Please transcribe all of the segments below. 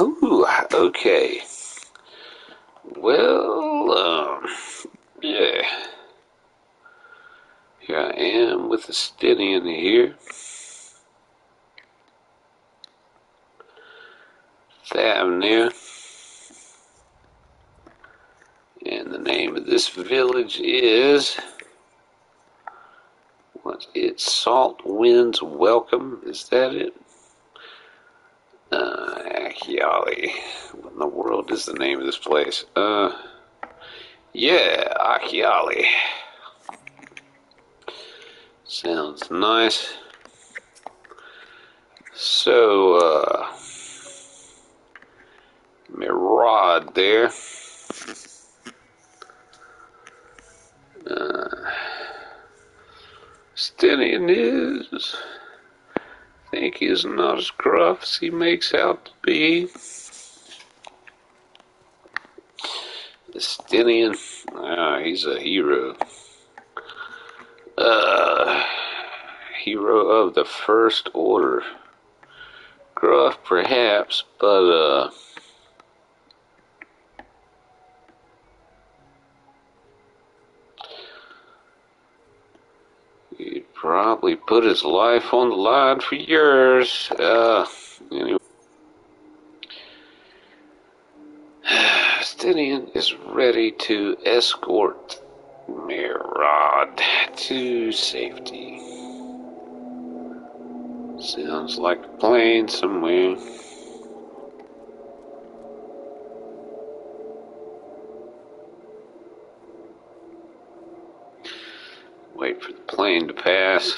Ooh, okay. Well, yeah. Here I am with the Stydian here. Ffxiv there. And the name of this village is... What? It's Salt Wind's Welcome. Is that it? Ffxiv. What in the world is the name of this place? Yeah, Ffxiv. Sounds nice. So, Mirad there. Stydian is... I think he's not as gruff as he makes out to be. The Stydian, he's a hero. Hero of the First Order. Gruff, perhaps, but, he'd probably put his life on the line for yours. Anyway. Stydian is ready to escort Mirad to safety. Sounds like a plane somewhere. Wait for the plane to pass.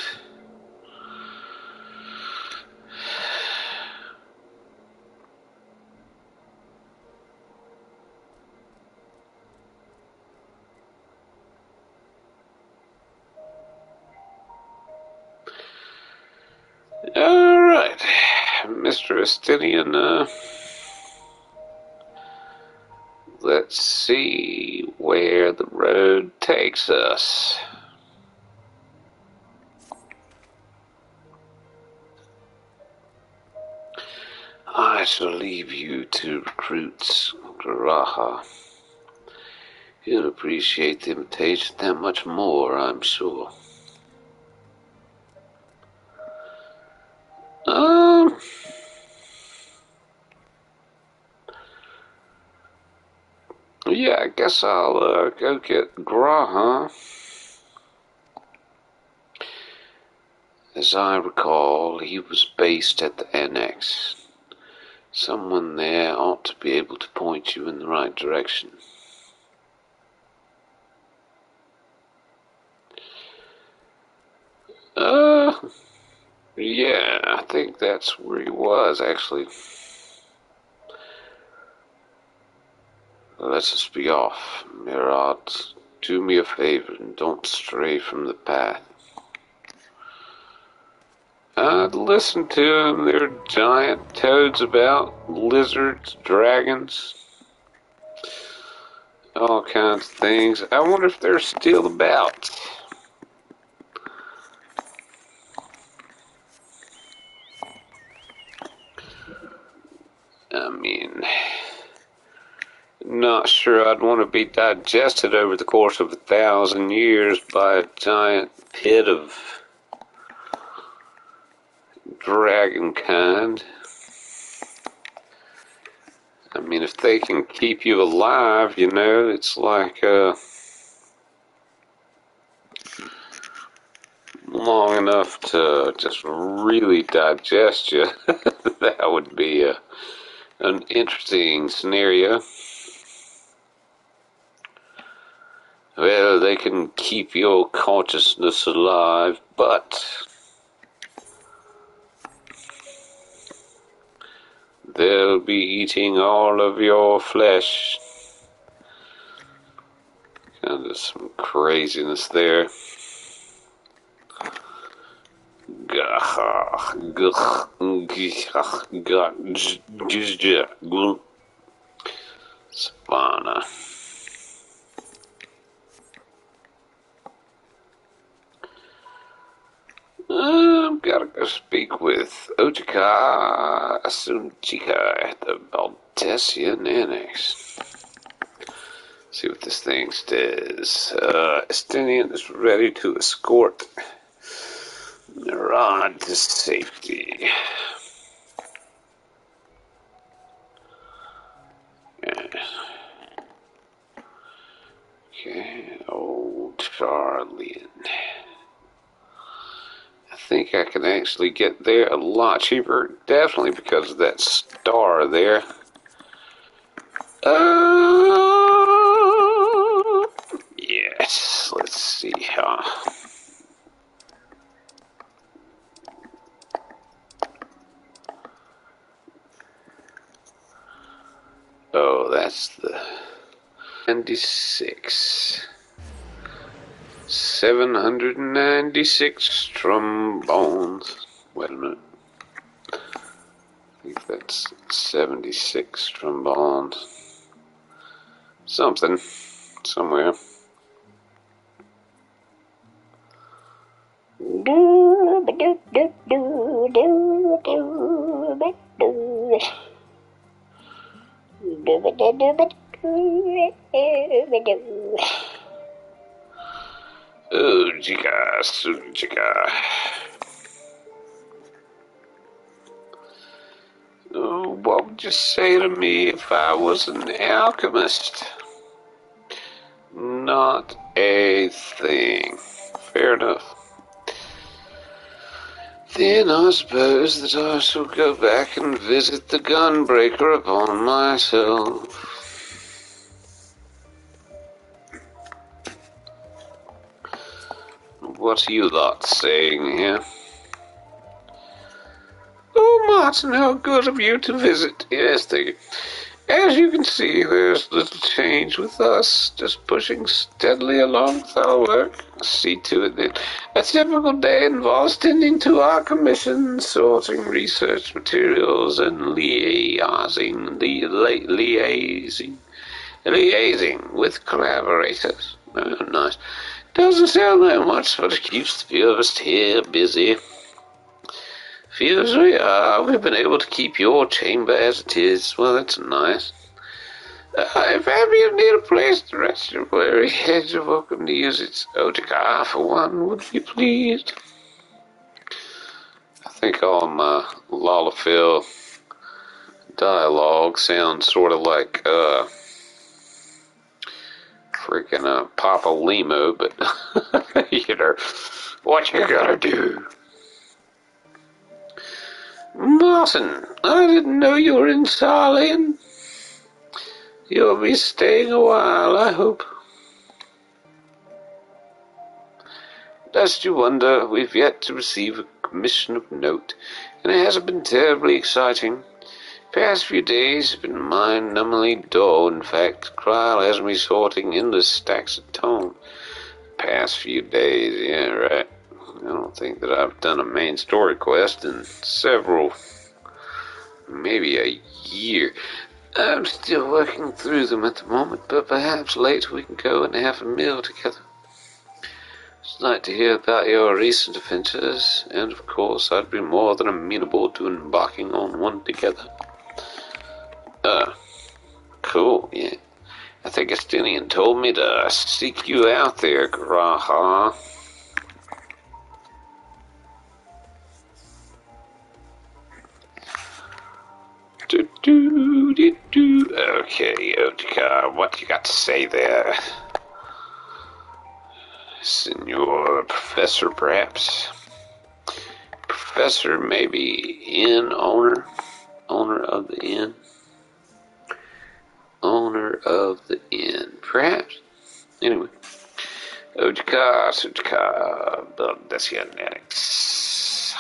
Alright, Mr. Stydian, let's see where the road takes us. I shall leave you to recruit Graha. He'll appreciate the invitation that much more, I'm sure. Yeah, I guess I'll go get Graha. As I recall, he was based at the Annex. Someone there ought to be able to point you in the right direction. Yeah, I think that's where he was, actually. Let's just be off. Mirad, do me a favor and don't stray from the path. I'd listen to them. There are giant toads about, lizards, dragons, all kinds of things. I wonder if they're still about. I mean, not sure I'd want to be digested over the course of 1,000 years by a giant pit of dragon kind. I mean, if they can keep you alive, you know, it's like, long enough to just really digest you. That would be an interesting scenario. Well, they can keep your consciousness alive, but they'll be eating all of your flesh. Kind of some craziness there. Savannah. I've got gotta go speak with Ojika Asunchika at the Baldessian Annex. See what this thing says. Estinian is ready to escort Rod to safety. Okay, old Charlie. I think I can actually get there a lot cheaper, definitely because of that star there. Yes, let's see how. Oh, that's the 96. 796 trombones. Wait a minute. I think that's 76 trombones. Something. Somewhere. Oh, Jika, Jika. Oh, what would you say to me if I was an alchemist? Not a thing. Fair enough. Then I suppose that I shall go back and visit the gunbreaker upon myself. What are you lot saying here? Oh, Martin, how good of you to visit. Yes, thank you. As you can see, there's little change with us, just pushing steadily along with our work. See to it that a typical day involves tending to our commissions, sorting research materials, and liaising with collaborators. Oh, nice. Doesn't sound like much, but it keeps the few of us here busy. Few as we are, we've been able to keep your chamber as it is. Well, that's nice. If ever you need a place to rest your weary head, you're welcome to use it. Ojika, for one, would be pleased. I think all my Lalafil dialogue sounds sort of like, freaking Papa Limo, but, you know, what you gotta do. Martin, I didn't know you were in Sarlian. You'll be staying a while, I hope. Lest you wonder, we've yet to receive a commission of note, and it hasn't been terribly exciting. The past few days have been mind-numbingly dull. In fact, Cryle has me sorting endless stacks of tone. Past few days, yeah, right. I don't think that I've done a main story quest in several, maybe a year. I'm still working through them at the moment, but perhaps later we can go and have a meal together. I'd like to hear about your recent adventures, and of course I'd be more than amenable to embarking on one together. Cool, yeah. I think Estinian told me to seek you out there, Graha. Okay, Ojika, what you got to say there? Senor Professor, perhaps? Professor, maybe inn owner? Owner of the inn? Owner of the inn, perhaps? Anyway. Ojika, that's your next.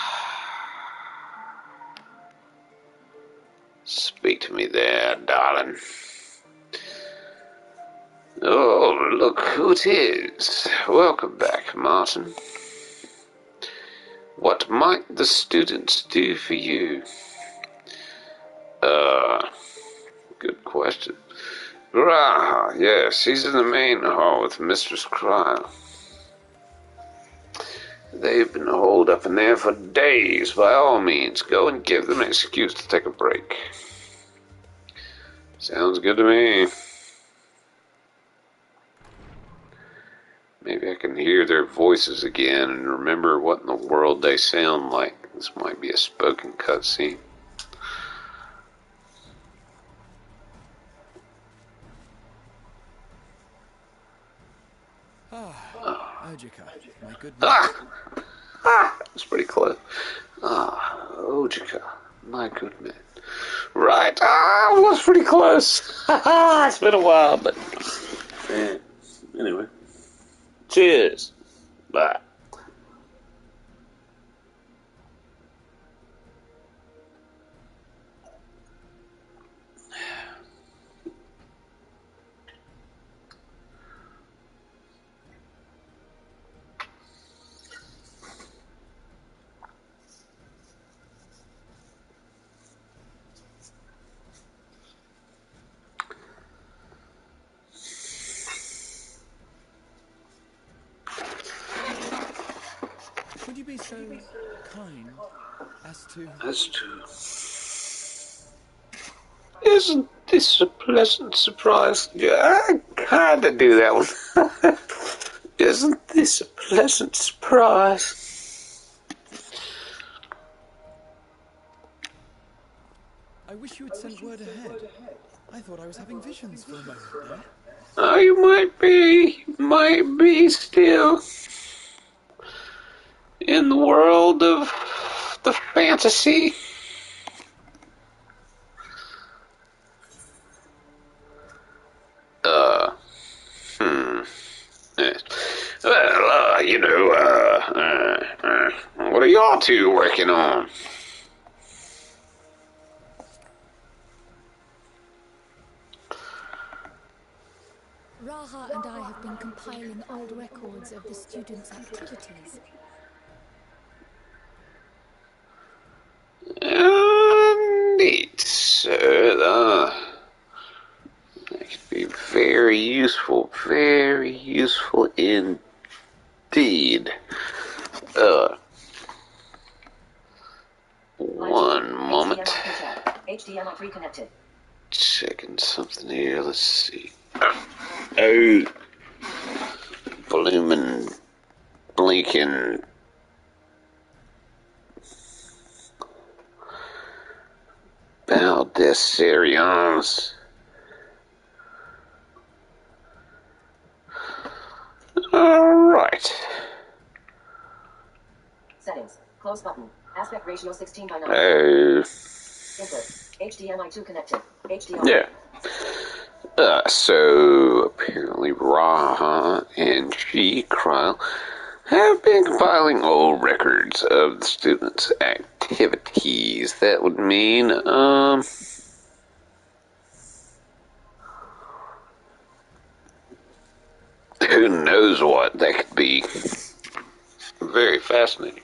Speak to me there, darling. Oh, look who it is. Welcome back, Martin. What might the students do for you? Good question. Graha, yes, he's in the main hall with Mistress Cryle. They've been holed up in there for days. By all means, go and give them an excuse to take a break. Sounds good to me. Maybe I can hear their voices again and remember what in the world they sound like. This might be a spoken cutscene. Ojika, my good man. That's pretty close. Ojika, my good man. Right, I was pretty close. It's been a while, but anyway. Cheers. Bye. Would you be so kind as to... Isn't this a pleasant surprise? Yeah, I kinda do that one. Isn't this a pleasant surprise? I wish you had sent word ahead. I thought I was having visions for a moment there. Oh, you might be still in the world of the fantasy. Well, what are y'all two working on? Raha and I have been compiling old records of the students' activities. Neat, sir. That could be very useful indeed. One moment. HDMI 3 connected. Checking something here. Let's see. Oh, blooming, blinking. Baldessarians. Alright. Settings. Close button. Aspect ratio 16:9. Input. HDMI 2 connected. HDMI. Yeah. So apparently Raha and Ffxiv have been compiling old records of the students' activities. That would mean, who knows what that could be. Very fascinating.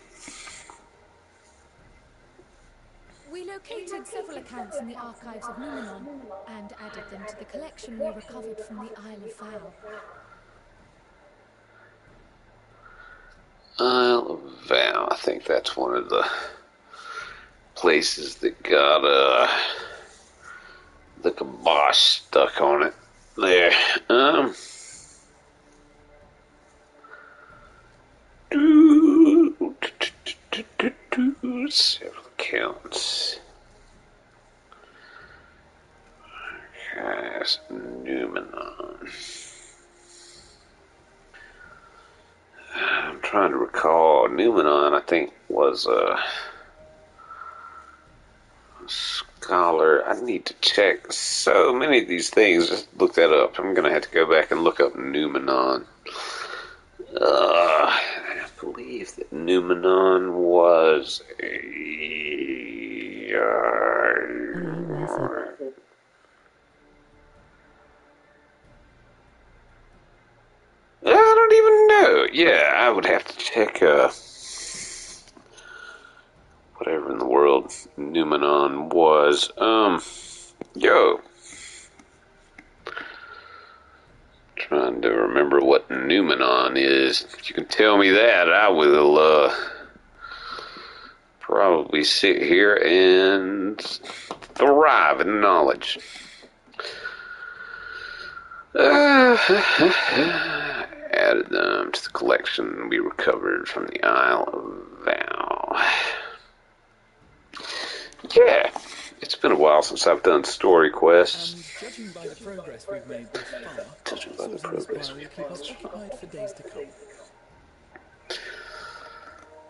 We located several accounts in the archives of Numenon and added them to the collection we recovered from the Isle of Vow. Isle of Vow. I think that's one of the places that got the kibosh stuck on it. There. Several accounts. Guys, Numenon. I'm trying to recall. Numenon, I think, was a scholar. I need to check so many of these things. Just look that up. I'm going to have to go back and look up Numenon. I believe that Numenon was a... I don't even know. Yeah, I would have to check whatever in the world Numenon was. Yo. Trying to remember what Numenon is. If you can tell me that, I will probably sit here and thrive in knowledge. Added them to the collection we recovered from the Isle of Vow. Yeah, it's been a while since I've done story quests. And judging by the progress we've made thus far, Judging by the sorting this progress pile will keep us occupied for days to come.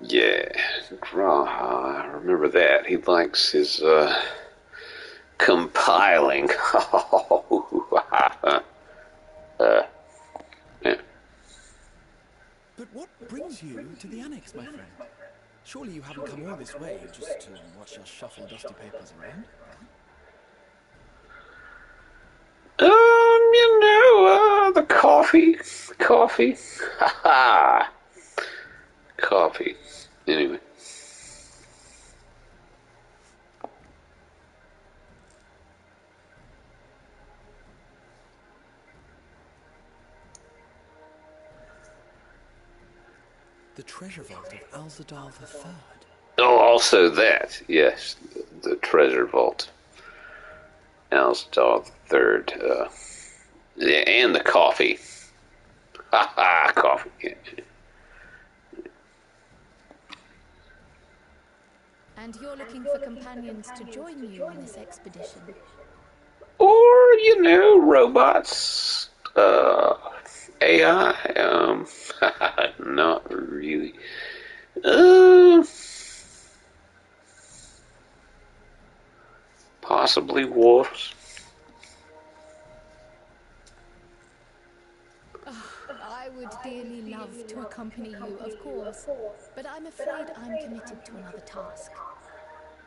Yeah, Graha, I remember that. He likes his compiling. Yeah. But what brings you to the annex, my friend? Surely you haven't come all this way just to watch us shuffle dusty papers around? The coffee. Haha. Coffee. Anyway. The treasure vault of Alzadal III. Oh, also that. Yes, the treasure vault. Alstar the III. Yeah, and the coffee. Haha, coffee. Yeah. And you're looking for companions to join you on this expedition? Or, robots, AI, not really. Possibly wolves. I would dearly love to accompany you, of course, but I'm afraid I'm committed to another task.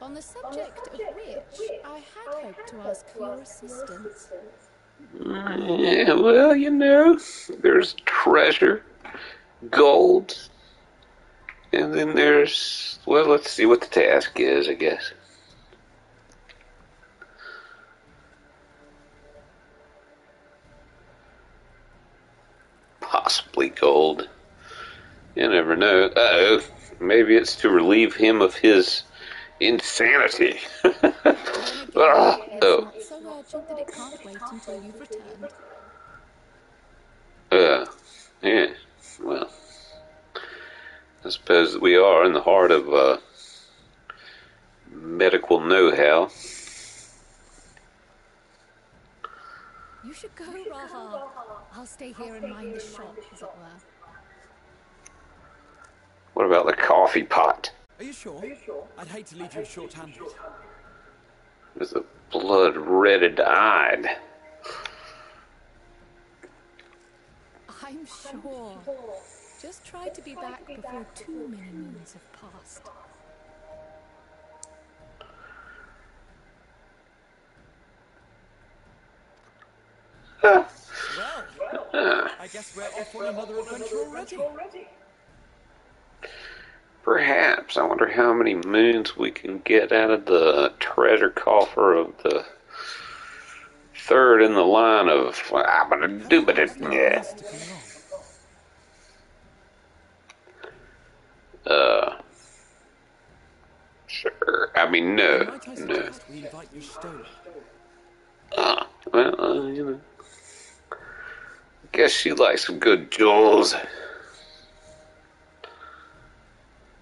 On the subject of which, I had hoped to ask for your assistance. Yeah, well, there's treasure, gold, and then there's, well, let's see what the task is, I guess. Possibly gold. You never know. Uh-oh. Maybe it's to relieve him of his insanity. Then again, it's not so urgent that it can't wait until you've returned. Yeah. Well, I suppose that we are in the heart of medical know-how. You should go, Raha. I'll stay here and mind the shop, as it were. What about the coffee pot? Are you sure? I'd hate to leave you short-handed. With the blood-redded eyed. I'm sure. Just try to be back before too many moons have passed. Well, I guess we're off on another adventure already. Perhaps. I wonder how many moons we can get out of the treasure coffer of the third in the line of... Yeah. Sure. I mean, no. Might I suggest we invite your Stola? Well, guess she likes some good jewels.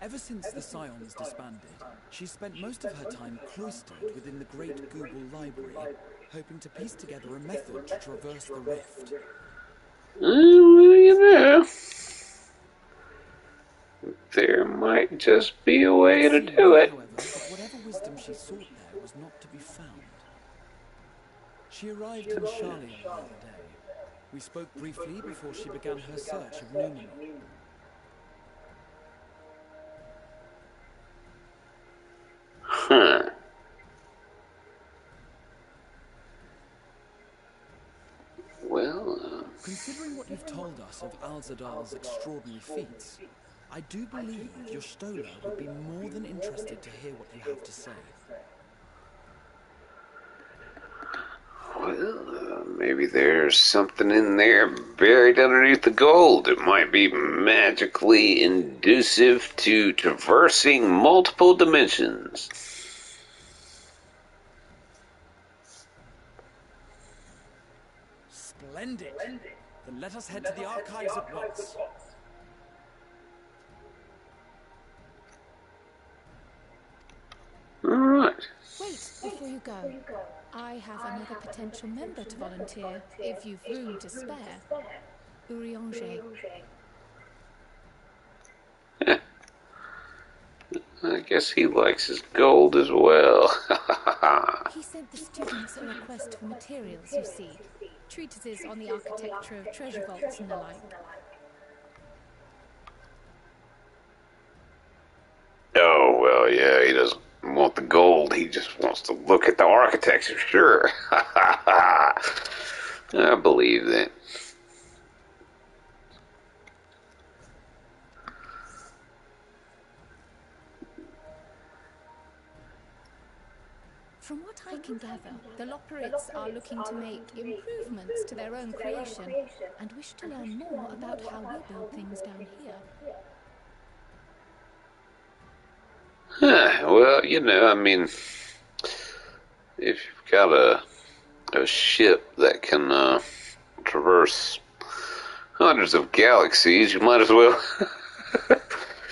Ever since the Scions disbanded, she's spent most of her time cloistered within the Great Google Library, hoping to piece together a method to traverse the rift. Well, there might just be a way to do it. However, that whatever wisdom she sought there was not to be found. She arrived in Charlian the other day. We spoke briefly before she began her search of Numenor. Huh. Well, Considering what you've told us of Alzadal's extraordinary feats, I do believe your Stola would be more than interested to hear what you have to say. well, Maybe there's something in there buried underneath the gold. It might be magically inducive to traversing multiple dimensions. Splendid. Then let us head to the archives at once. Alright. Wait, before you go. I have another potential member to volunteer, if you've room to spare. Urianger. I guess he likes his gold as well. He sent the students a request for materials, you see. Treatises on the architecture of treasure vaults and the like. Oh, well, yeah, he doesn't want the gold. He just wants to look at the architecture, sure. I believe that. From what I can gather, the Loporrits are looking to make improvements to their own creation and wish to learn more about how we build things down here. Well, you know, I mean, if you've got a ship that can traverse hundreds of galaxies, you might as well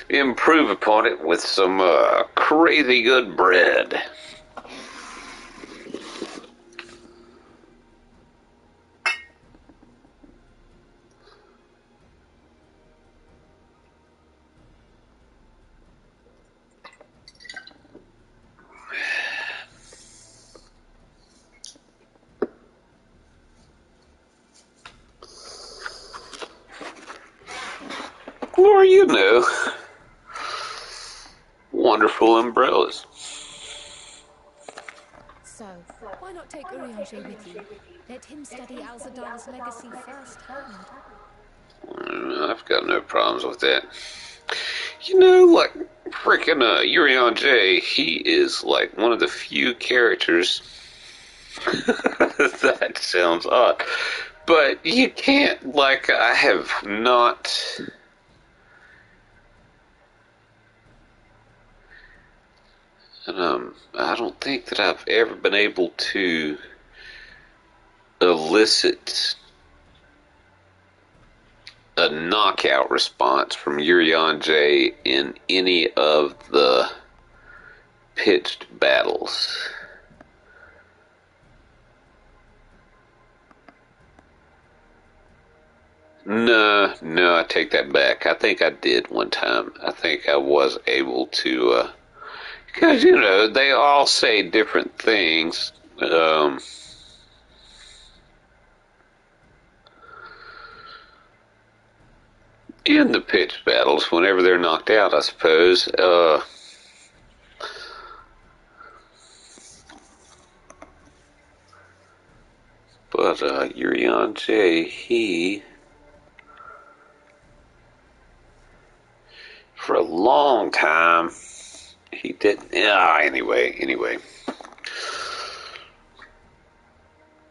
improve upon it with some crazy good bread. Or, you know, wonderful umbrellas. So, why not take Urianger with you? Let him study Alzadal's legacy firsthand. I've got no problems with that. You know, like, freaking Urianger, he is like one of the few characters that sounds odd. But you can't, like, I have not... And, I don't think that I've ever been able to elicit a knockout response from Urianger in any of the pitched battles. No, I take that back. I think I did one time. I think I was able to, because, you know, they all say different things. In the pitched battles, whenever they're knocked out, I suppose. But Urianger, he... for a long time, he didn't... anyway.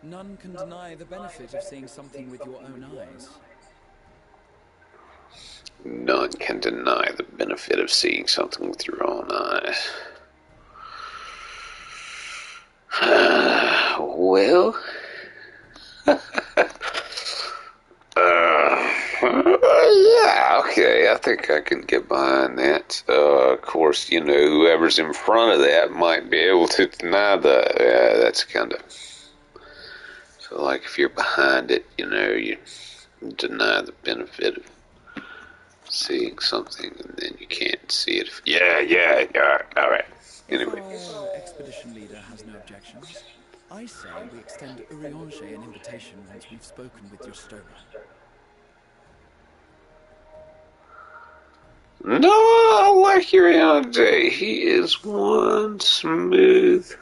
None can deny the benefit of seeing something with your own eyes. None can deny the benefit of seeing something with your own eyes. Well... yeah, okay, I think I can get behind that. Of course, you know, whoever's in front of that might be able to deny that. Yeah, that's kind of... So, like, if you're behind it, you know, you deny the benefit of seeing something, and then you can't see it. Yeah, all right. Anyway. If our expedition leader has no objections, I say we extend Urianger an invitation once we've spoken with your stoner. No, I like Urianger. He is one smooth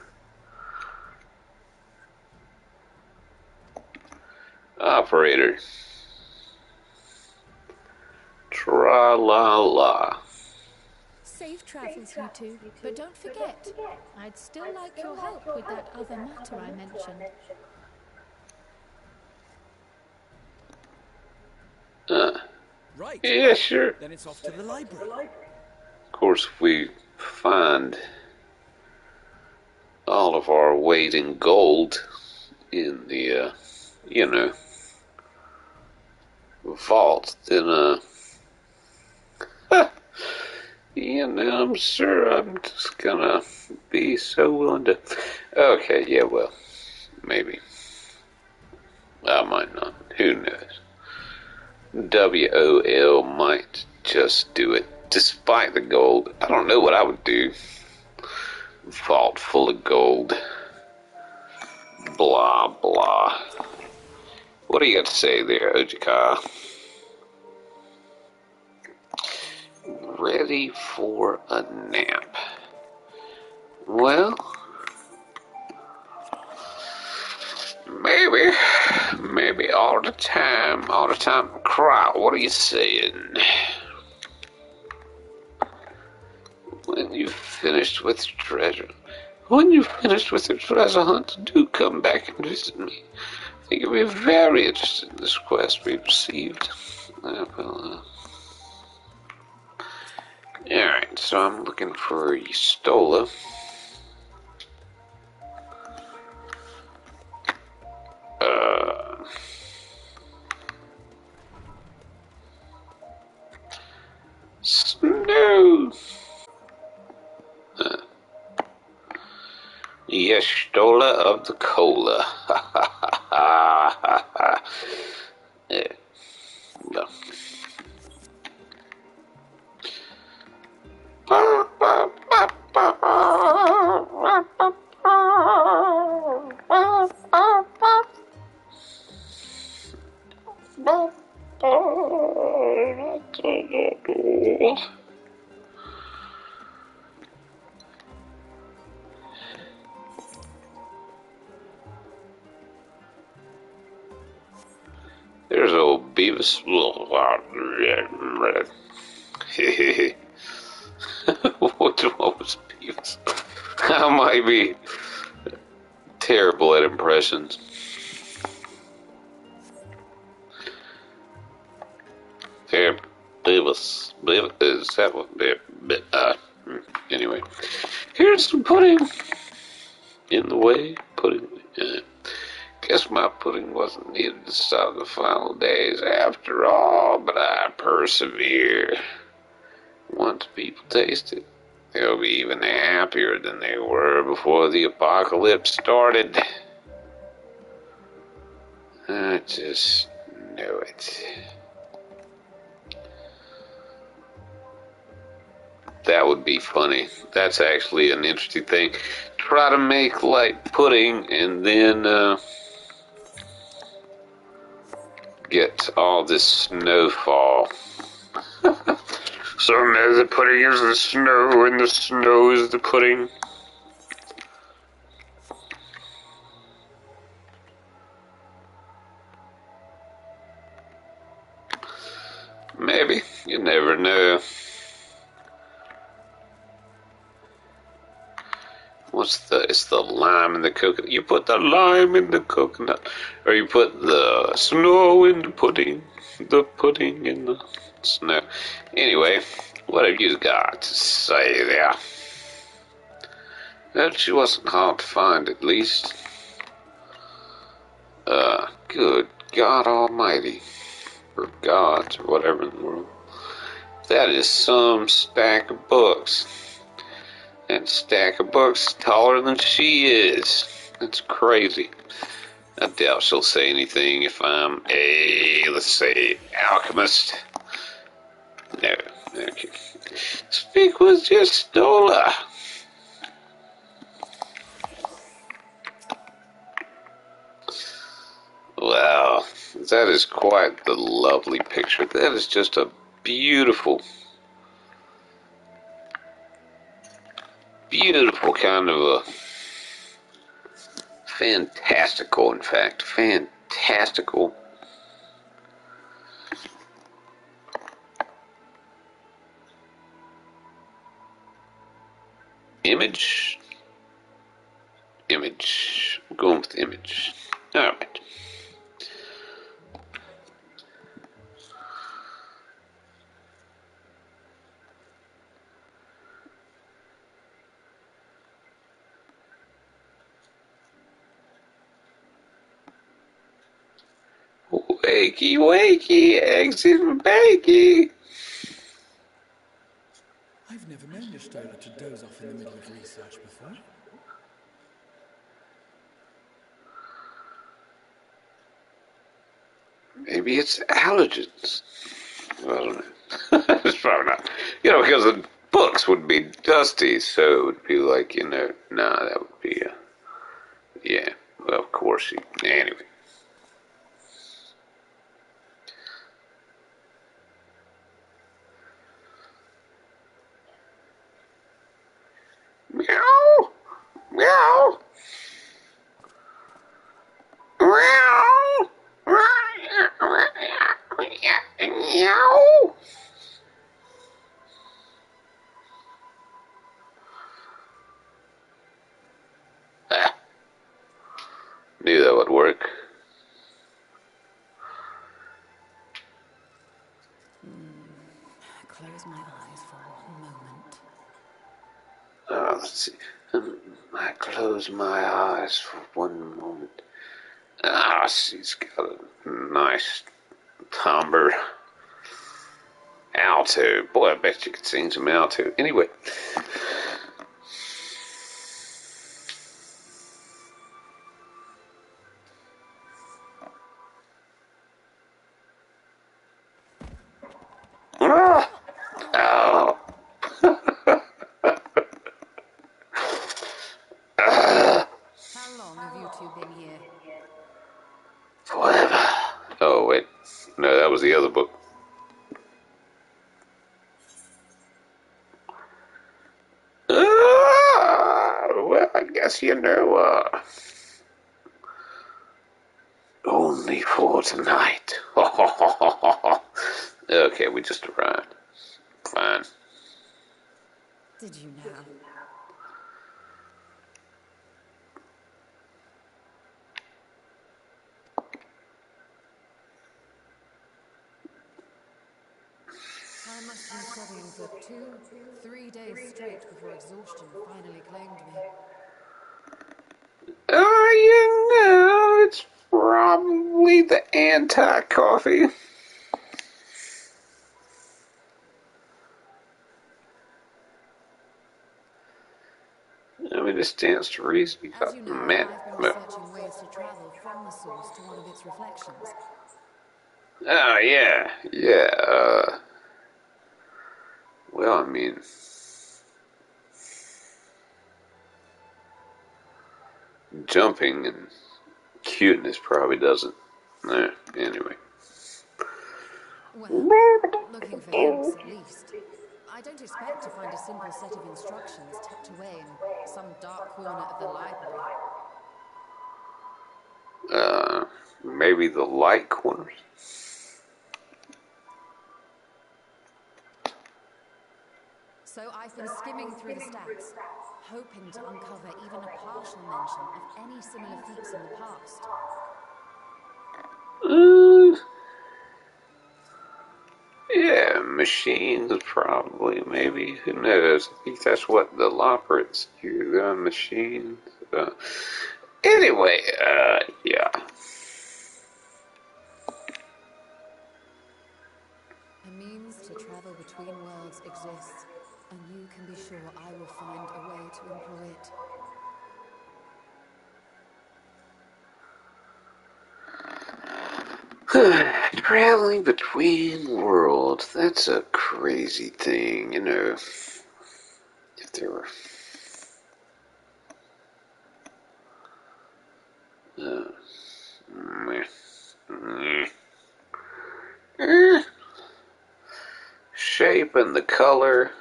operator. Tra-la-la. Safe travels, you two. But don't forget, I'd still like your help with that other matter I mentioned. Right. Yeah, sure. Then it's off to the library. Of course, if we find all of our weight in gold in the, vault, then, I'm sure I'm just gonna be so willing to. Okay, yeah, well, maybe. I might not. Who knows? WOL might just do it despite the gold. I don't know what I would do. Vault full of gold. Blah, blah. What do you got to say there, Ojika? Ready for a nap. Well, maybe all the time. Crowd, what are you saying? When you've finished with treasure hunt, do come back and visit me. I think you'll be very interested in this quest we've received. Alright, so I'm looking for Yustola. Snow! Yustola of the Cola. Yeah. No. There's old Beavis. What was Beavis? I might be terrible at impressions. Here, Beavis. Is that what? Anyway, here's some pudding. In the way, pudding. Guess my pudding wasn't needed to start the final days after all, but I persevere. Once people taste it, they'll be even happier than they were before the apocalypse started. I just know it. That would be funny. That's actually an interesting thing. Try to make like pudding and then get all this snowfall. So now the pudding is the snow and the snow is the pudding. Maybe. You never know. It's the lime in the coconut. You put the lime in the coconut. Or you put the snow in the pudding in the snow. Anyway, what have you got to say there? Well, she wasn't hard to find, at least. Good God Almighty. Or gods, or whatever in the world. That is some stack of books. That stack of books taller than she is. That's crazy. I doubt she'll say anything if I'm let's say, alchemist. No, okay. Speak with Yustola. Wow, that is quite the lovely picture. That is just a beautiful kind of a fantastical, in fact, fantastical image. I'm going with image. All right. Wakey, wakey, eggs and bakey. I've never known Y'shtola to doze off in the middle of research before. Maybe it's allergens. I don't know. It's probably not. You know, because the books would be dusty, so it would be like, you know, nah, that would be, yeah. Well, of course, anyway. Meow! Meow! Meow! Meow! Ah, knew that would work. Close my eyes for one moment. Let's see. I close my eyes for one moment. Ah, she's got a nice timbre. Alto. Boy, I bet you could sing some alto. Anyway. Ah! Oh. How long have you two been here? Forever. Oh, wait. No, that was the other book. Well, I guess you know, only for tonight. Okay, we just arrived. Fine. Did you now? I must have been studying for 2-3 days straight before exhaustion finally claimed me. You know, it's probably the anti-coffee. I mean, it stands to reason. You As got you know, mad. I've been researching ways to travel from the source to one of its reflections. Oh, yeah. Yeah, well, I mean, jumping and cuteness probably doesn't. No, anyway. Well, looking for hints at least. I don't expect to find a simple set of instructions tucked away in some dark corner of the library. Maybe the light corners. So I've been skimming through the stacks, hoping to uncover even a partial mention of any similar feats in the past. Yeah, machines probably, maybe. Who knows? I think that's what the Loppers do, machines. Anyway, yeah. A means to travel between worlds exists, and you can be sure I will find a way to employ it. Traveling between worlds, that's a crazy thing, you know. If there were... meh, meh. Shape and the color,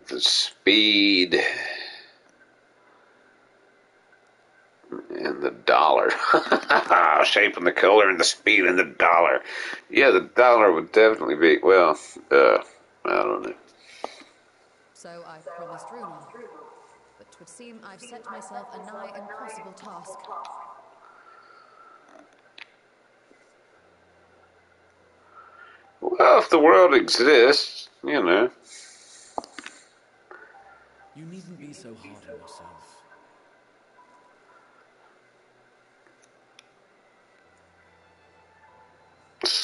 the speed, and the dollar. Shape and the color and the speed and the dollar. Yeah, the dollar would definitely be, well, I don't know. So I've promised Runa, but 'twould seem I've set myself a nigh impossible task. Well, if the world exists, you know. You needn't be so hard on yourself.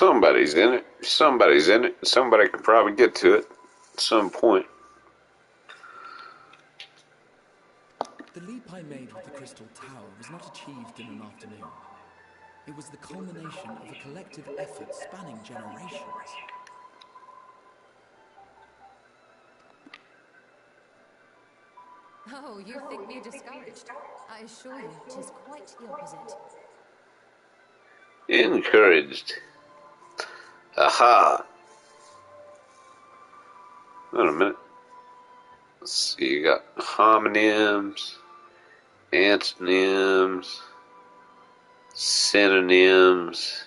Somebody's in it. Somebody's in it. Somebody can probably get to it at some point. The leap I made with the Crystal Tower was not achieved in an afternoon. It was the culmination of a collective effort spanning generations. Oh, you think me discouraged? I assure you, 'tis quite the opposite. Encouraged. Aha! Wait a minute. Let's see, you got homonyms, antonyms, synonyms,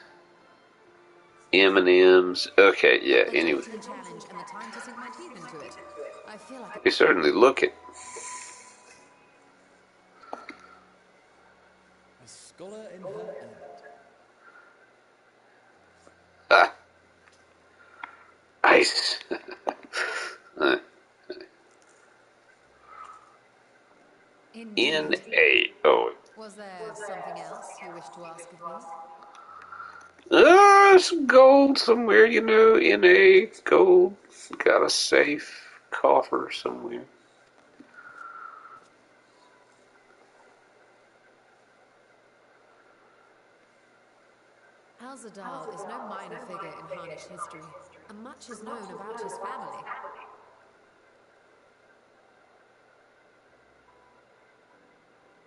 M&Ms. Okay, yeah, anyway. A challenge and the time to sink my teeth into it. I feel like You certainly look it. A scholar in her element. Ah. Ice. N-A. Oh. Was there something else you wish to ask of me? Some gold somewhere, you know. N-A. Gold. Got a safe coffer somewhere. Alzadal is no minor figure in Harnish history, and much is known about his family.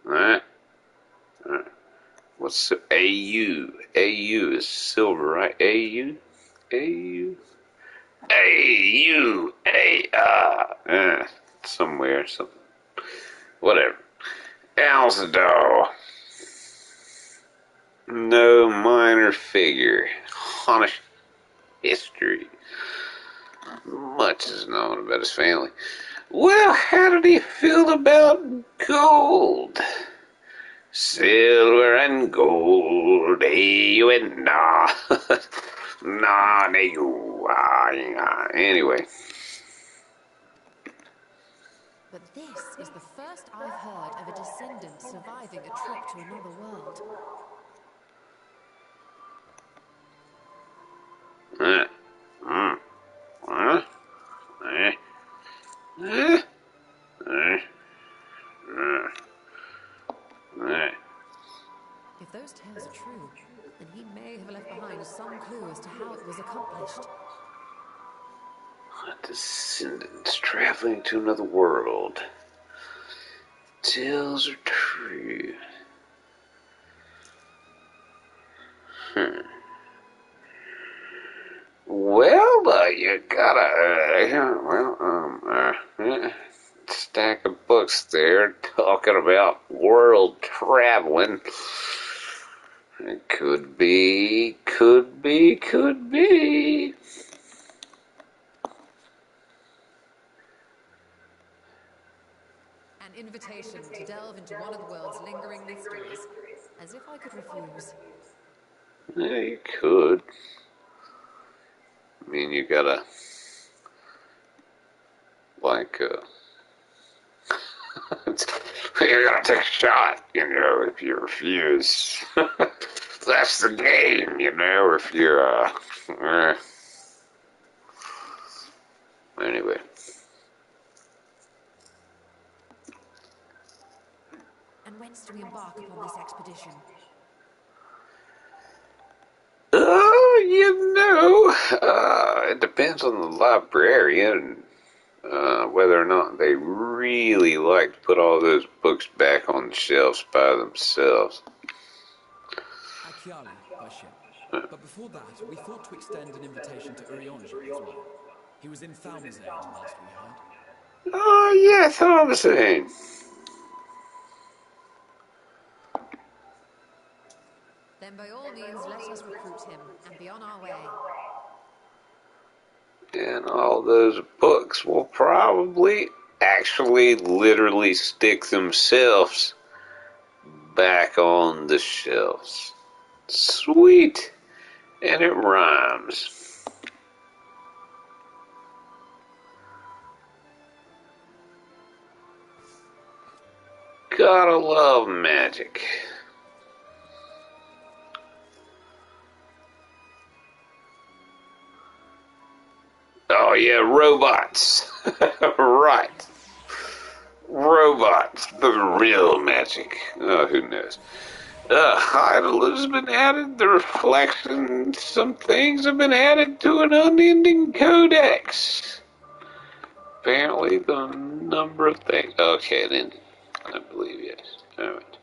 Alright. What's the AU? AU is silver, right? AU? AU? AU! Somewhere, something. Whatever. Alzadal. No minor figure. Harnish history. Much is known about his family. Well, how did he feel about gold? Silver and gold, you and nah. Nah, you. Anyway. But this is the first I've heard of a descendant surviving a trip to another world. If those tales are true, then he may have left behind some clue as to how it was accomplished. Descendants traveling to another world. Tales are true. Well, you got a stack of books there talking about world traveling. It could be. An invitation to delve into one of the world's lingering mysteries. As if I could refuse. Yeah, you could. I mean, you gotta, you gotta take a shot, you know, if you refuse. That's the game, you know, if you, anyway. And whence do we embark upon this expedition? You know, it depends on the librarian, whether or not they really like to put all those books back on the shelves by themselves. Achiali, by ship. But before that, we thought to extend an invitation to Urianger as well. He was in Thalmazane last we heard. Oh, yeah, Thalmazane. Then by all means let us recruit him and be on our way. And all those books will probably actually literally stick themselves back on the shelves. Sweet. And it rhymes. Gotta love magic. yeah, robots. Right. Robots. The real magic. Oh, who knows? Idle has been added. The reflection. Some things have been added to an unending codex. Apparently, the number of things. Okay, then. I believe yes. Alright.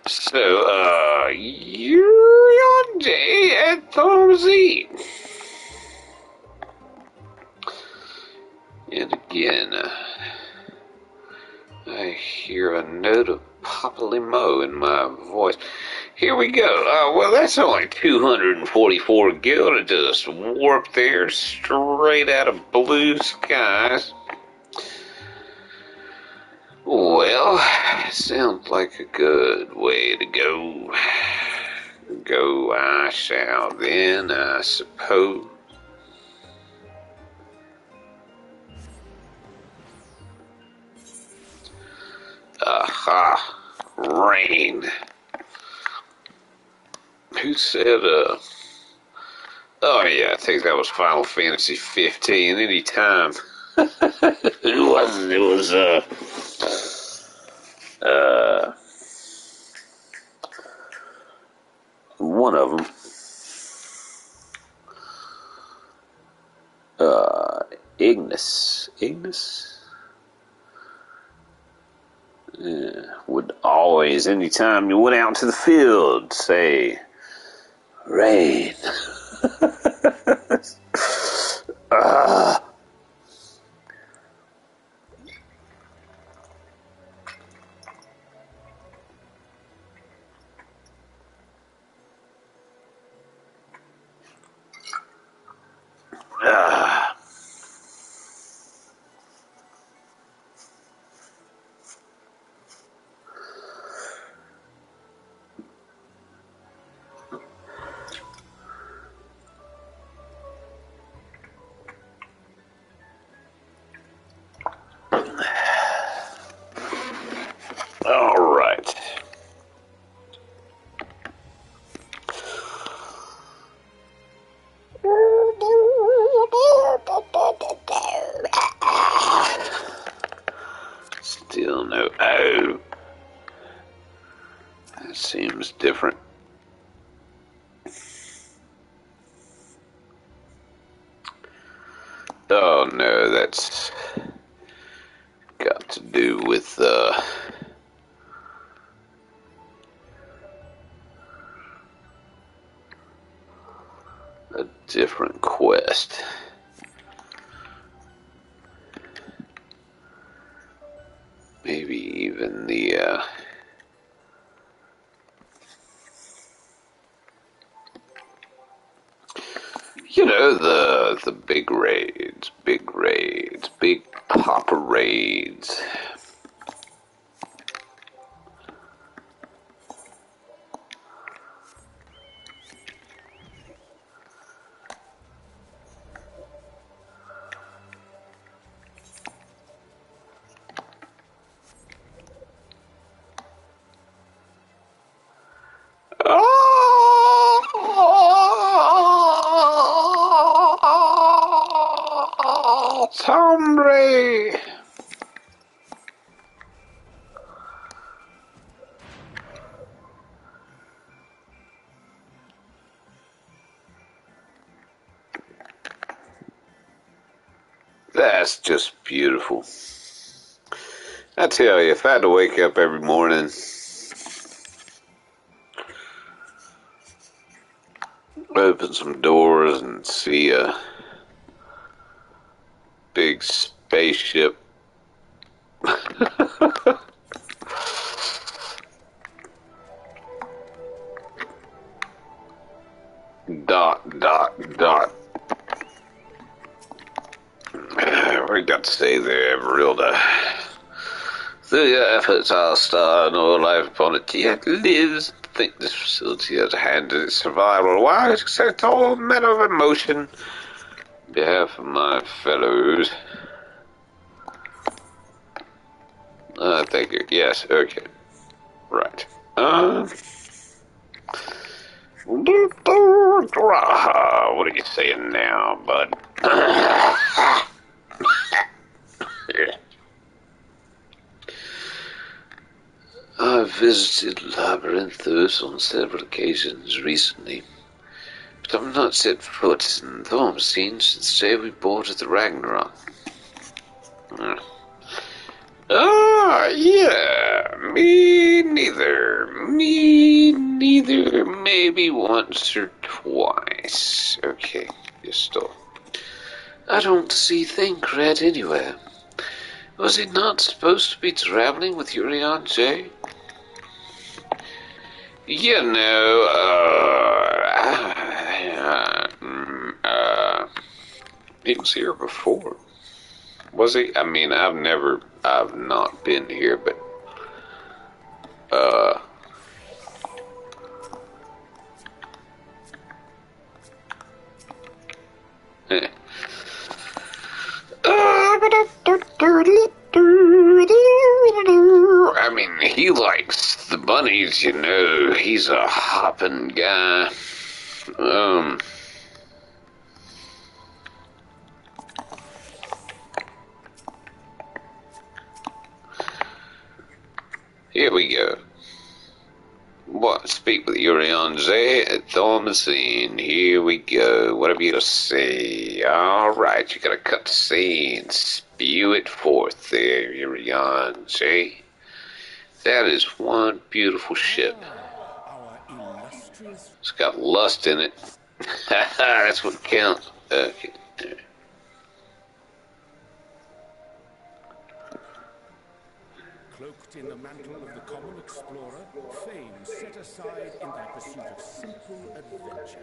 So, you're on day at Ffxiv. And again, I hear a note of Papalimo in my voice. Here we go. Well, that's only 244 gil to just warp there straight out of blue skies. Well, sounds like a good way to go. Go I shall then, I suppose. Aha, rain. Who said, oh yeah, I think that was Final Fantasy 15, anytime. Who was it? It was, one of them. Ignis. Yeah, would always, anytime you went out into the field, say, rain. All right. Still no O. That seems different. Oh no, that's got to do with a different quest. Maybe even the you know, the big raids, big papa raids. Oh, Tombre. That's just beautiful. I tell you, if I had to wake up every morning, open some doors and see a big spaceship dot. We got to stay there, Marilda. Through your efforts, our star and all life upon it yet lives. I think this facility has a hand in its survival. Why accept all manner of emotion on behalf of my fellows? Thank you. Yes, okay. Right. What are you saying now, bud? I've visited Labyrinthos on several occasions recently, but I've not set foot in Thormstein since the day we boarded the Ragnarok. Ah, yeah, me neither. Me neither. Maybe once or twice. Okay, Pistol. I don't see Thancred anywhere. Was he not supposed to be traveling with Urian J? You know, he was here before. Was he? I mean, I've not been here, but, eh. I mean, he likes the bunnies, you know. He's a hopping guy. Here we go. What? Speak with Urian Zay at Thormacine. Here we go. Whatever you say. Alright, you gotta cut the scene. Spew it forth there, Urian Zay. That is one beautiful ship. It's got lust in it. That's what counts. Okay. Cloaked in the mantle of the common explorer, fame set aside in their pursuit of simple adventure.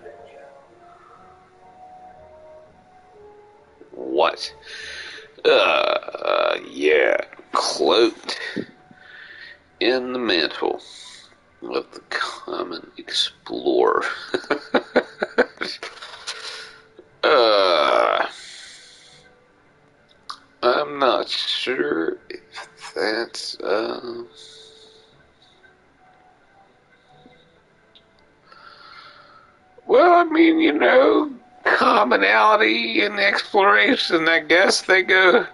What? Yeah. Cloaked in the mantle of the common explorer. I'm not sure if that's, well, I mean, you know, commonality and exploration, I guess they go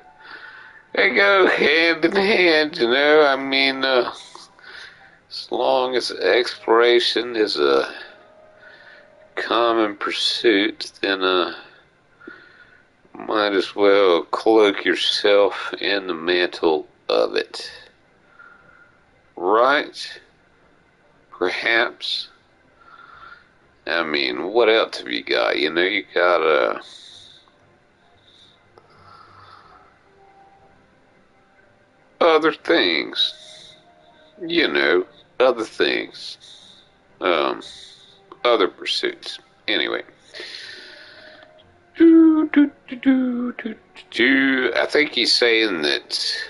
hand in hand, you know. I mean, as long as exploration is a common pursuit, then might as well cloak yourself in the mantle of it. Right? Perhaps. I mean, what else have you got? You know, you got other things. You know, other things. Other pursuits. Anyway. I think he's saying that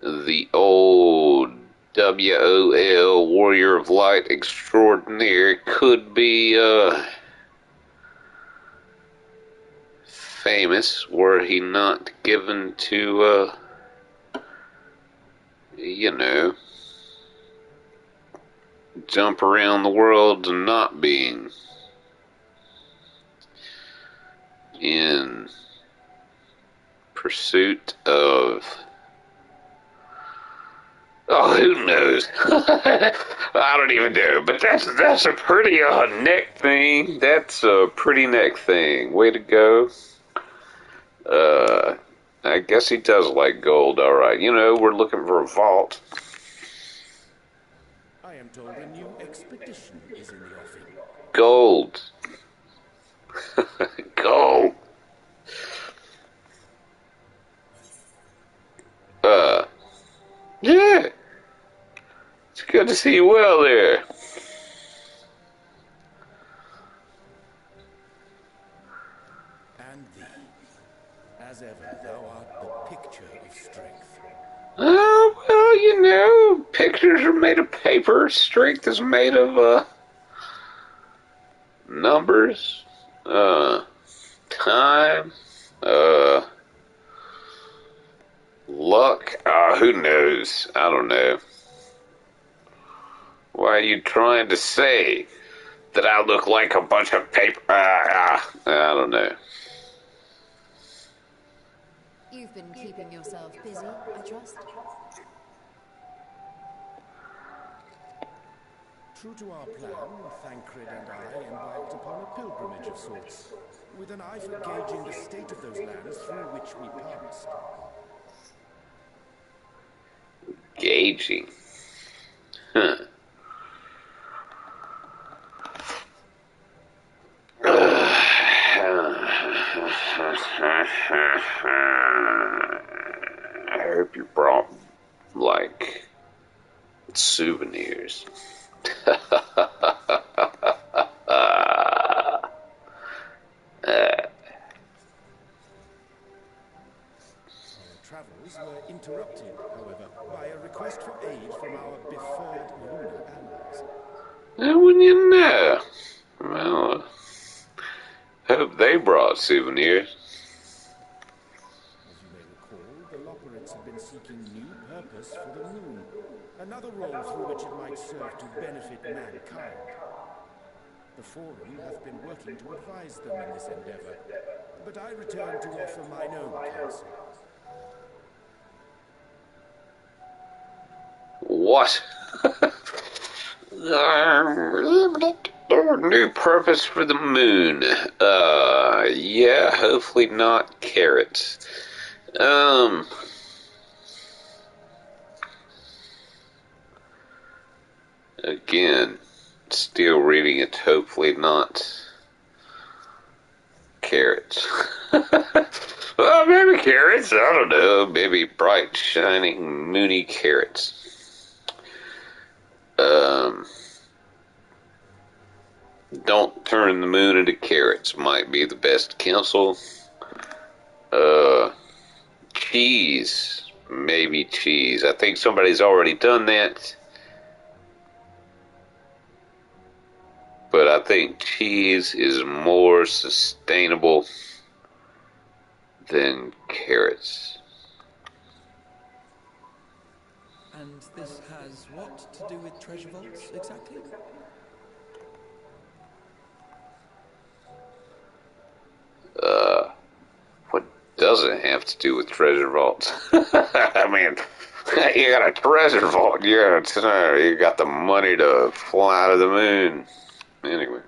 the old WOL Warrior of Light Extraordinaire could be famous were he not given to you know, jump around the world and not being in pursuit of, oh, who knows? I don't even know, but that's a pretty neck thing. That's a pretty neck thing. Way to go. I guess he does like gold, alright. You know, we're looking for a vault. I am told a new expedition is in the offing. Gold. Gold. Yeah. It's good to see you well there. And thee, as ever, thou art the picture of strength. Oh, well, you know, pictures are made of paper. Strength is made of, numbers, time, luck. Who knows? I don't know. What are you trying to say? That I look like a bunch of paper. I don't know. You've been keeping yourself busy, I trust? True to our plan, Thancred and I embarked upon a pilgrimage of sorts, with an eye for gauging the state of those lands through which we passed. Gauging. Huh. I hope you brought, like, souvenirs. Travels were interrupted, however, by a request for aid from our befurred lunar allies. Wouldn't you know? Well, hope they brought souvenirs. As you may recall, the Loporrits have been seeking new purpose for the moon, another role through which it might serve to benefit mankind. The Forum hath been working to advise them in this endeavor, but I return to offer mine own counsel. What? New purpose for the moon. Yeah, hopefully not carrots. Again, still reading it, hopefully not carrots. Well, maybe carrots, I don't know, maybe bright, shining, moony carrots. Don't turn the moon into carrots might be the best counsel. Cheese. Maybe cheese. I think somebody's already done that. But I think cheese is more sustainable than carrots. And this has what to do with treasure vaults, exactly? What doesn't have to do with treasure vaults? I mean, you got a treasure vault, you got the money to fly to the moon. Anyway,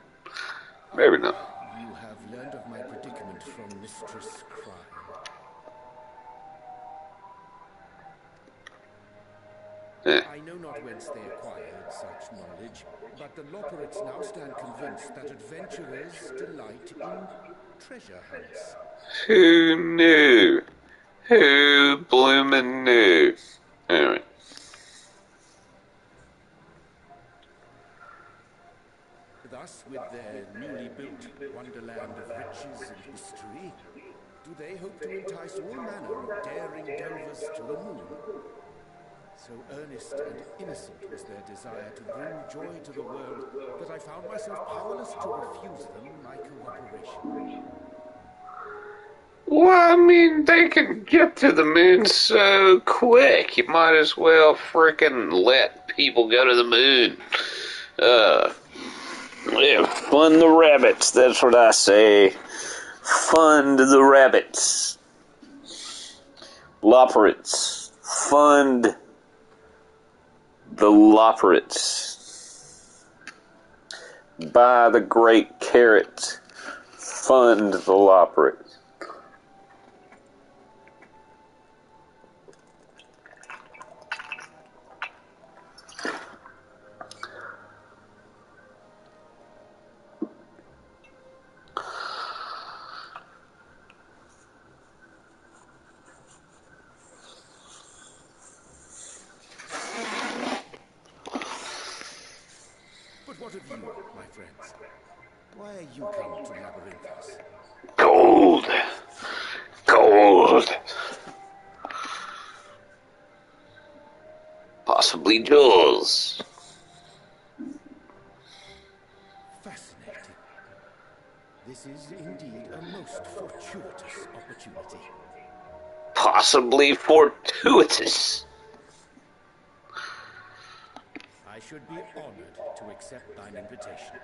maybe not. You have learned of my predicament from Mistress Crime. I know not whence they acquired such knowledge, but the Loporrits now stand convinced that adventurers delight in treasure hunts. Who knew? Who bloomin' knew? Anyway. Thus, with their newly built wonderland of riches and mystery, do they hope to entice all manner of daring delvers to the moon? So earnest and innocent was their desire to bring joy to the world that I found myself powerless to refuse them my cooperation. Well, I mean, they can get to the moon so quick. You might as well frickin' let people go to the moon. Yeah, fund the rabbits, that's what I say. Fund the rabbits. Loporrits. Fund the Loporrits. Buy the great carrot. Fund the Loporrits. What of you, my friends? Why are you come to Labyrinthos? Gold. Gold. Possibly jewels. Fascinating. This is indeed a most fortuitous opportunity. Possibly fortuitous. I should be honored to accept thine invitation.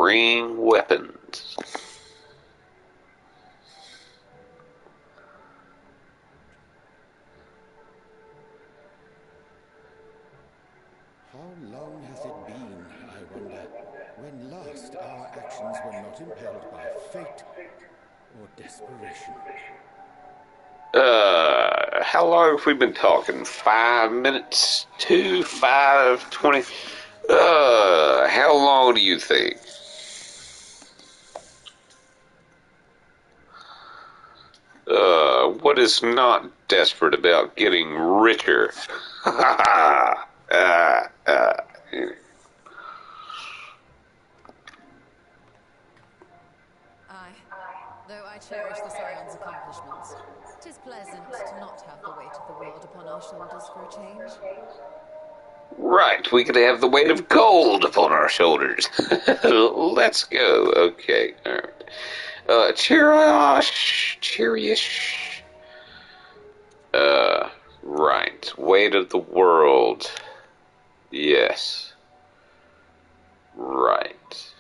bring weapons. How long hath it been, I wonder, when last our actions were not impelled by fate or desperation? How long have we been talking? 5 minutes? 2, 5, 20? How long do you think? What is not desperate about getting richer? Aye, though I cherish the Scion's accomplishments, 'tis pleasant to not have the weight of the world upon our shoulders for a change. Right, we could have the weight of gold upon our shoulders. Let's go. Okay, alright. Cheerish. Right. Weight of the world. Yes. Right.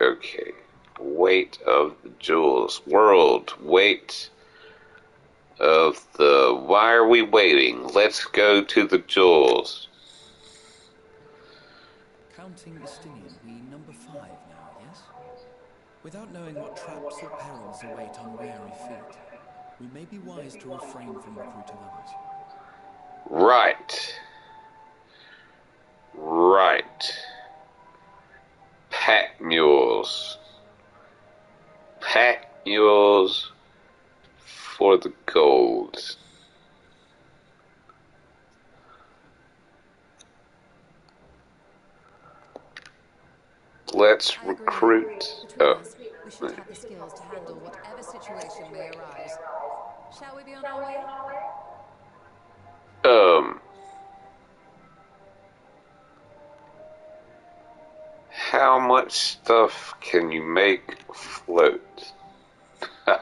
Okay. Weight of the jewels. World. Weight of the... Why are we waiting? Let's go to the jewels. Counting Estinian, we number 5 now, yes? Without knowing what traps or perils await unwary feet, we may be wise to refrain from recruiting others. Right. Pack mules. Pack mules for the gold. Let's recruit. Between us, we should have the skills to handle whatever situation may arise. Shall we be on our way? How much stuff can you make float? What,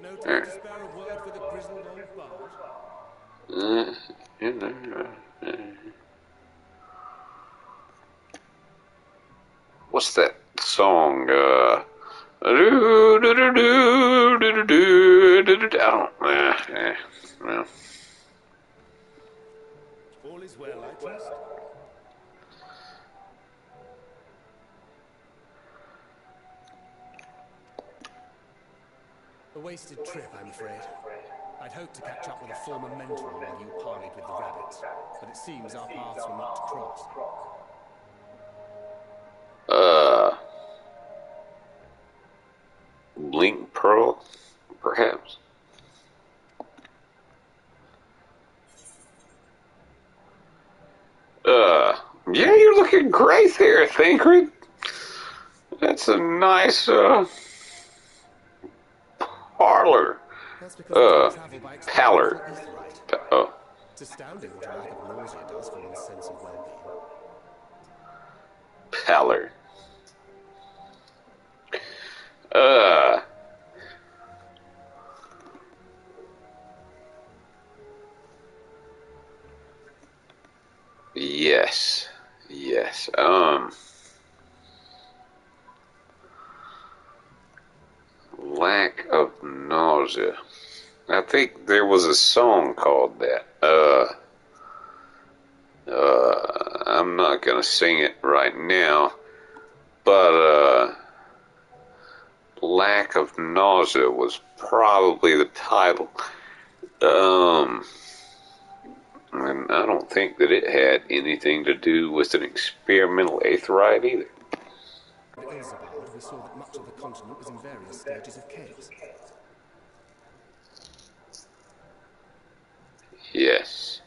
no time to spare a word for the grizzled old bard? What's that song? I don't. Well. All is well, I trust. A wasted trip, I'm afraid. I'd hoped to catch up with a former mentor while you parleyed with the rabbits, but it seems our paths were not to cross. Link Pearl, perhaps. Yeah, you're looking great there, Thinkred. That's a nice, parlor. That's because I didn't travel by Pallor. experimental etherite. Oh. It's astounding what a lack of nausea does for one's sense of well-being. Pallor. Yes. Lack of nausea. I think there was a song called that. I'm not gonna sing it right now, but, lack of nausea was probably the title. And I don't think that it had anything to do with an experimental aetherite either. At Ilzabard, we saw that much of the continent was in various stages of chaos. Yes.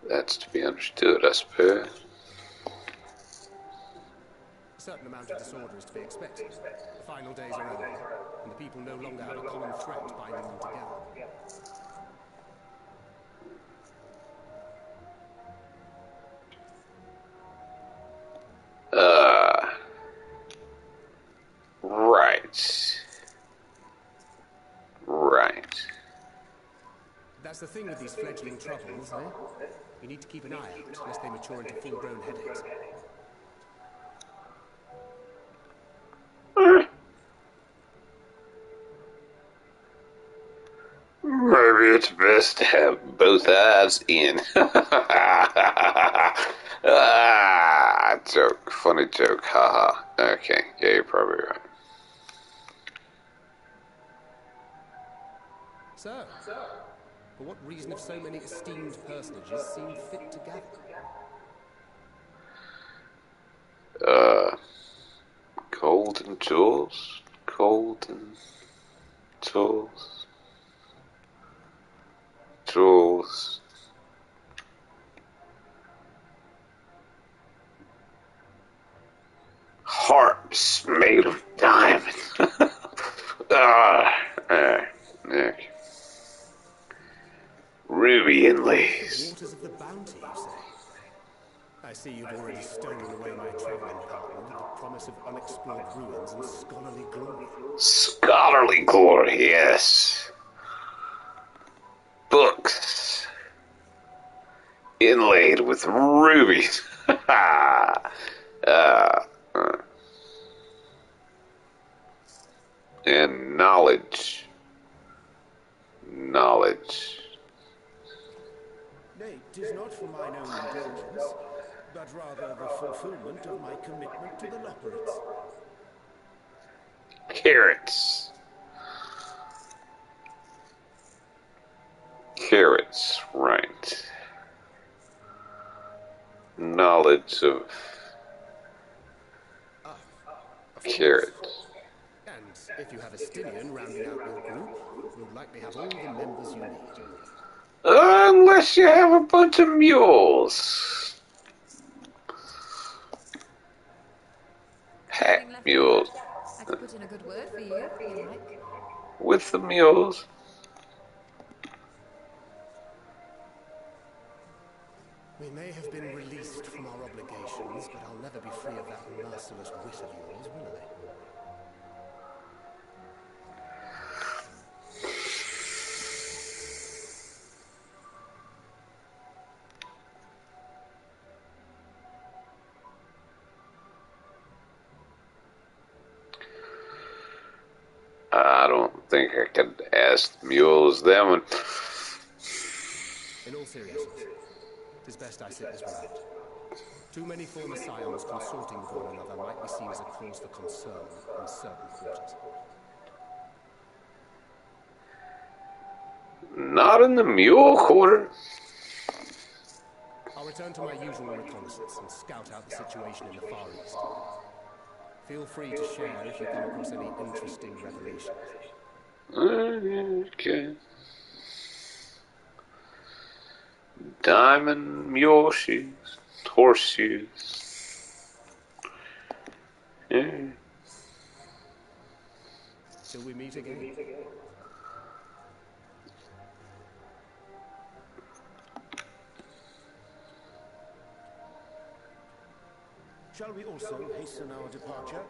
That's to be understood, I suppose. A certain amount of disorder is to be expected. The final days are over, and the people no longer have a common threat binding them together. Right. That's the thing with these fledgling truffles, eh? You need to keep an eye out, lest they mature into full-grown headaches. Maybe it's best to have both eyes in. Joke. Funny joke. Haha. Okay. Yeah, you're probably right. So, for what reason have so many esteemed personages seen fit to gather? Golden jewels? Golden jewels? Jewels. Harps made of diamond. Okay. Ruby inlays. Waters of the bounty, you say? I see you've already stolen away my traveling partner with the promise of unexplored ruins and scholarly glory. Scholarly glory, yes. Books. Inlaid with rubies. And knowledge. Knowledge. Nay, 'tis not for mine own indulgence, but rather the fulfillment of my commitment to the Loporrits. Carrots. Carrots, right. Knowledge of carrots. And if you have a Stinian rounding out your group, you'll likely have all the members you need. Unless you have a bunch of mules. Pack mules. I could put in a good word for you, if you like. With the mules. We may have been released from our obligations, but I'll never be free of that merciless wit of yours, will I? I don't think I could ask the mules them. In all seriousness, it is best I sit this one out. Too many former scions consorting with one another might be seen as a cause for concern in certain quarters. Not in the mule quarter. I'll return to my usual reconnaissance and scout out the situation in the Far East. Feel free to share if you come across any interesting revelations. Okay. Diamond mule shoes. Horseshoes. Yeah. Till we meet again. Shall we also hasten our departure?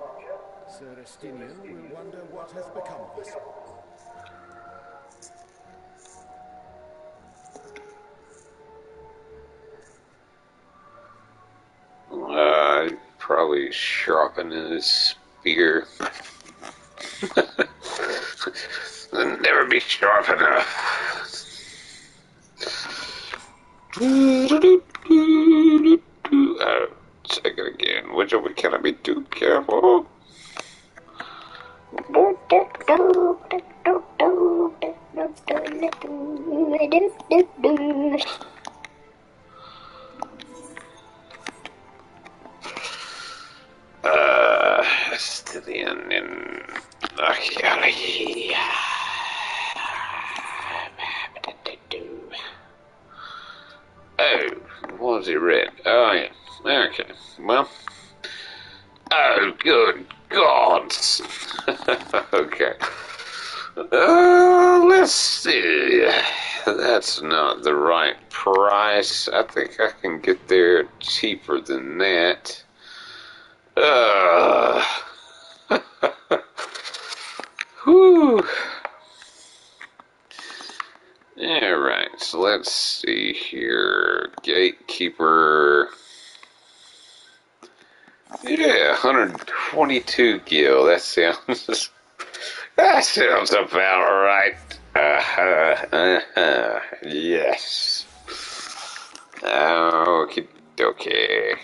Sir Estinian will wonder what has become of us. Probably sharpening his spear. It'll never be sharp enough. Check it again. Which of it can I be too careful? Stilian in archaeology. Oh, what was it read? Oh, yeah. Okay, well. Oh, good gods. Okay. Let's see. That's not the right price. I think I can get there cheaper than that. Whew. Alright, So let's see here. Gatekeeper. Yeah, 122 gil. That sounds. That sounds about right. Yes. Okay. Okay.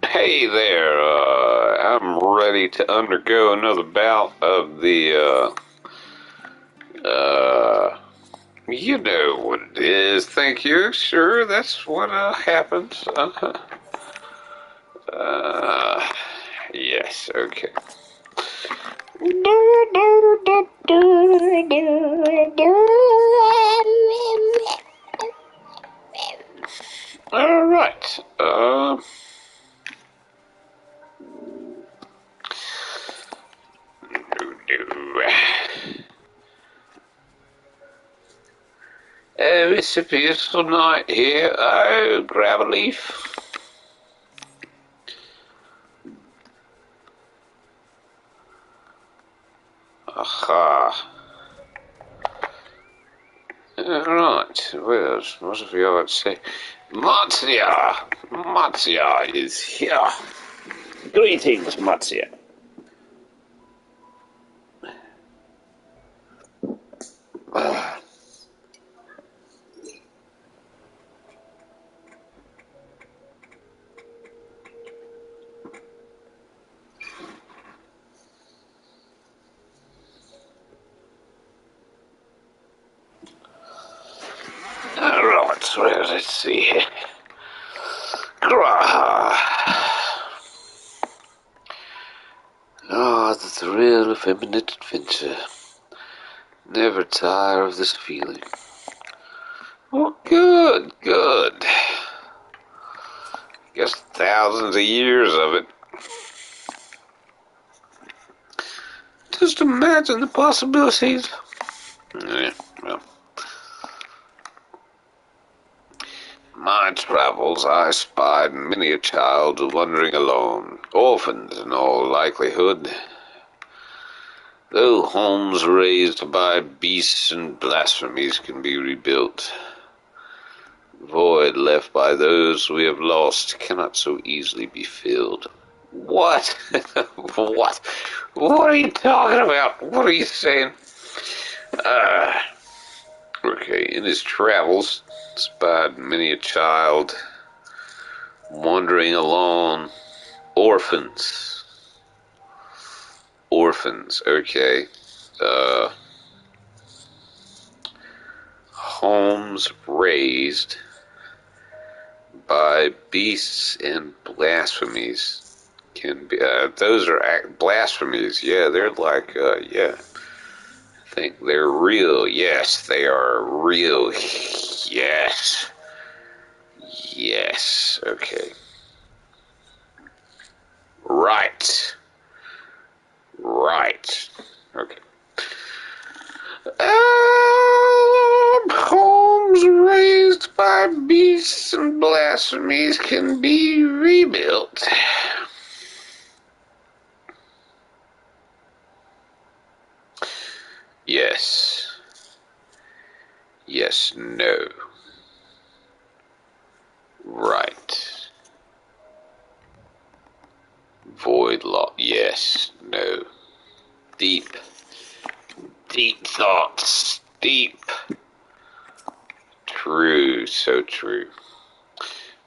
Hey there, I'm ready to undergo another bout of the, you know what it is. Thank you. Sure, that's what, happens. Yes, okay. Alright, it's a beautiful night here. Oh, grab a leaf. Aha. Alright, well, what have you got to say? Marzia! Marzia is here. Greetings, Marzia. Alright, well, let's see here. Ah, the thrill of imminent adventure. Never tire of this feeling. Oh, good, good. Guess thousands of years of it. Just imagine the possibilities. Yeah, well. My travels I spied many a child wandering alone, orphans in all likelihood. Though homes raised by beasts and blasphemies can be rebuilt, the void left by those we have lost cannot so easily be filled. What? What? What are you talking about? What are you saying? Okay, in his travels, spied many a child wandering alone. Orphans. Orphans, okay. Homes raised by beasts and blasphemies can be, those are blasphemies, yeah, they're like, yeah. I think they're real, yes, they are real, yes. Yes, okay. Right. Right. Okay. Homes raised by beasts and blasphemies can be rebuilt. Yes. Yes, no. Right. Void lock. Yes, no. Deep. Deep thoughts. Deep. True, so true.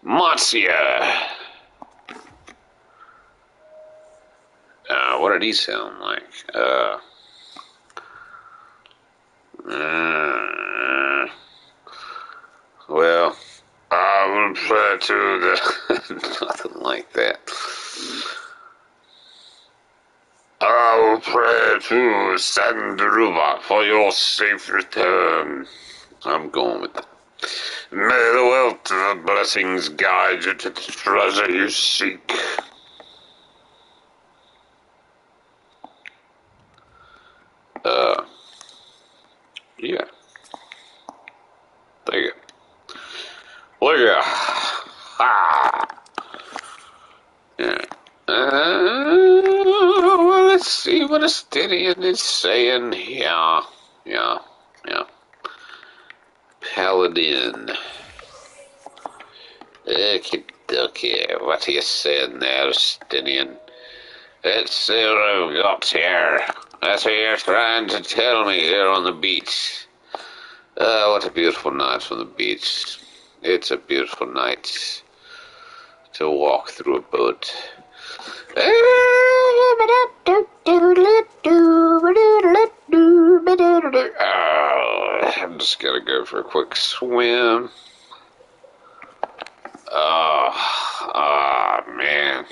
Marzia. What did he sound like? Well, I will pray to the... Nothing like that. I will pray to Sandruba for your safe return. I'm going with that. May the wealth of blessings guide you to the treasure you seek. Look at ha. Yeah. Well, let's see what Astidian is saying. Yeah. Yeah. Yeah. Paladin. Okie dokie. What are you saying there, Astidian? Let's see what I've got here. That's what you're trying to tell me here on the beach. What a beautiful night on the beach. It's a beautiful night to walk through a boat. I'm just gonna go for a quick swim. Oh man.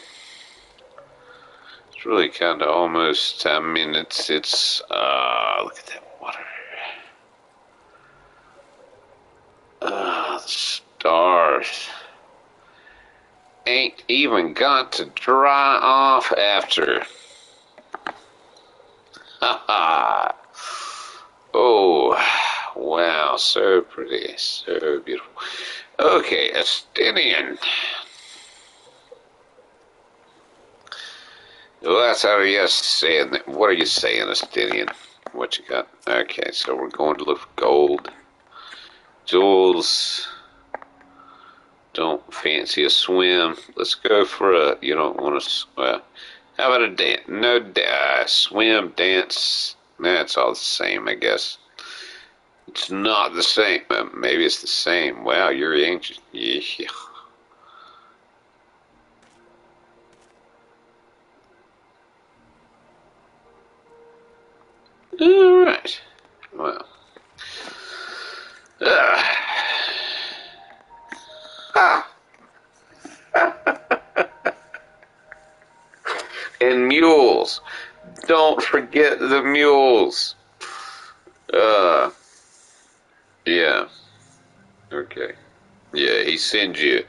It's really kind of almost, I mean, it's, look at that water. The stars. Ain't even got to dry off after. Haha. Oh, wow, so pretty, so beautiful. Okay, Estinian. What are you saying? What are you saying, Estinian? What you got? Okay, so we're going to look for gold. Jewels. Don't fancy a swim. Let's go for a, you don't want to, well, how about a dance? No, swim, dance, that's all the same, I guess. It's not the same. Maybe it's the same. Wow, you're anxious. Yeah. Alright. Well. And mules. Don't forget the mules. Yeah. Okay. Yeah, he sends you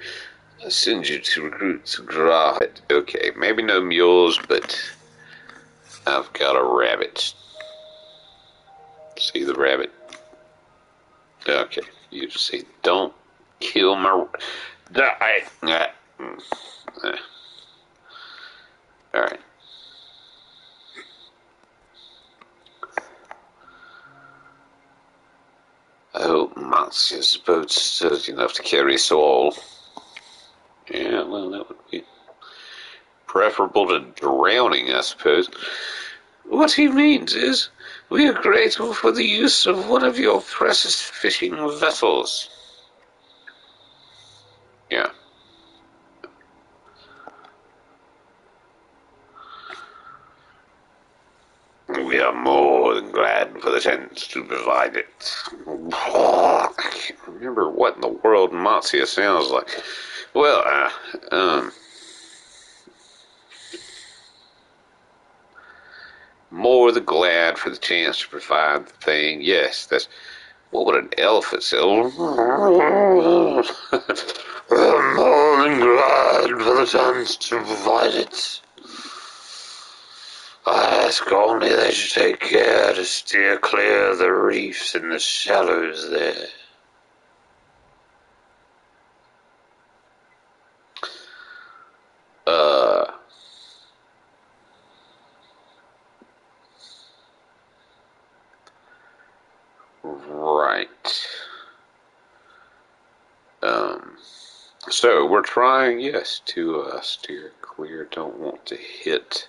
to recruit to draw it. Okay, maybe no mules, but I've got a rabbit. See the rabbit? Okay, you just see. Don't kill my. Alright. I hope Marcia's boat's sturdy enough to carry us all. Yeah, well, that would be preferable to drowning, I suppose. What he means is, we are grateful for the use of one of your precious fishing vessels. Yeah. We are more than glad for the chance to provide it. I can't remember what in the world Marcia sounds like. Well, more than glad for the chance to provide the thing. Yes, that's what would an elephant say? More than glad for the chance to provide it. I ask only that you take care to steer clear of the reefs and the shallows there. Right. So we're trying, yes, to steer clear. Don't want to hit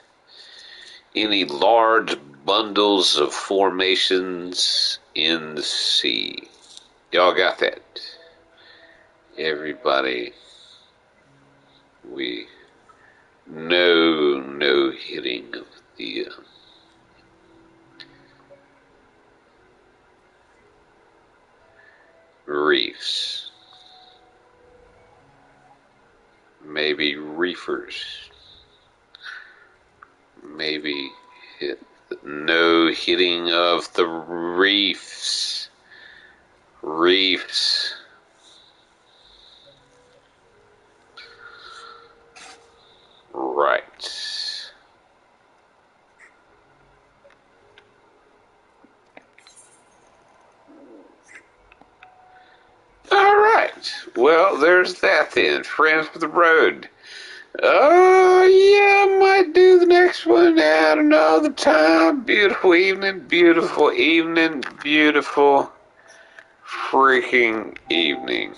any large bundles of formations in the sea. Y'all got that? Everybody, we no hitting of the reefs. Maybe reefers. Maybe no hitting of the reefs. Reefs. Right. Alright. Well, there's that then. Friends with the road. Oh, yeah, I might do the next one at another time. Beautiful evening, beautiful evening, beautiful freaking evening.